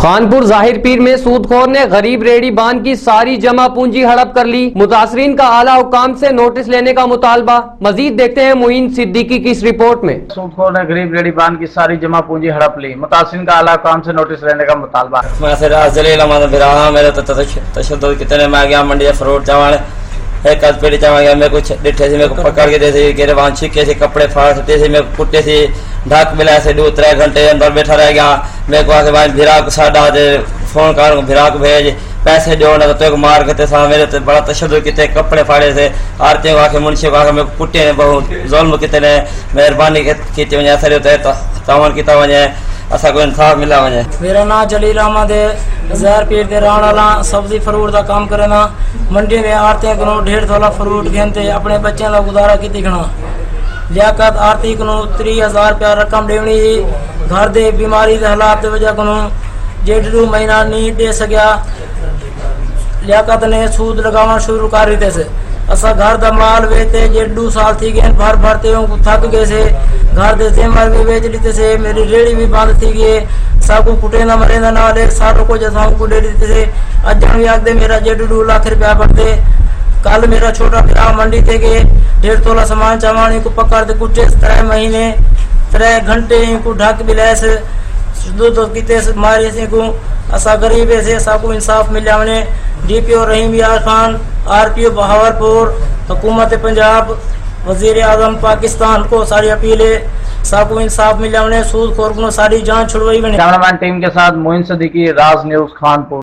खानपुर जाहिर पीर में सूदखोर ने गरीब रेडी बांध की सारी जमा पूंजी हड़प कर ली। मुतासरीन का आला हुकाम से नोटिस लेने का मुतालबा। मजीद देखते हैं मोइन सिद्दीकी की इस रिपोर्ट में। सूदखोर ने गरीब रेडी बांध की सारी जमा पूंजी हड़प ली। मुतासरीन का आला हुकाम से नोटिस लेने का मुतालबा। मेरे तो तशद्दुद कितने में आ गया मंडी फ्रूट चावल एक पेड़ी चावल गया। मैं कुछ डिठे से मेरे को पकड़ के देते गिरबान छिके से कपड़े फाड़ते से मेरे कुट्टे से ढाक मिला से 2-3 घंटे अंदर बैठा रह गया। मेरे को आके भाई भिरा को साडा फोन कर भिरा को भेज पैसे जो ना तो मार के मेरे तो बड़ा तशद्दुद कितने कपड़े फाड़े से आरती को आके मुंशी को आके मेरे कुट्टे ने बहुत जुल्म कितने मेहरबानी की वजह असर होता है तवन की वजह असा को इंसाफ मिला वजह। मेरा नाम जलील अहमद है। ज़हर पीर दे रहने वाला सब्जी फ्रूट का काम करे ना। मंडी में आरती को 1.5 तोला फ्रूट घेनते अपने बच्चों का गुजारा की दिखना। लियाकत आरती को 30,000 रुपया रकम देनी ही घर दे बीमारी के हालात की वजह को 1.5 महीना नहीं दे सकिया। लियाकत ने सूद लगाना शुरू कर दी से असा घर का माल बेचते 1.5 साल थी गए भर भरते थक गए से घर दे जेमर भी बेच लेते से मेरी रेड़ी भी बंद थी गई सब को कुटे ना मरे ना एक सालों को जैसा को दे देते से अज भी आखते मेरा 1.5 लाख रुपया बढ़ते। कल मेरा छोटा भरा मंडी थे गए 1.5 तोला सामान चावानी को पकड़ते कुटे 3 महीने 3 घंटे को ढक बिलैस दूध किते मारे से को असा गरीब से सबको इंसाफ मिला। मैंने DPO रहीम यार खान RPO बहावरपुर हुकूमत पंजाब वजीर आजम पाकिस्तान को सारी अपील है सबको इंसाफ मिला। उन्हें सूदखोर को सारी जान छुड़वाई। कैमरामैन टीम के साथ मोइन सिद्दीकी, राज न्यूज़, खानपुर।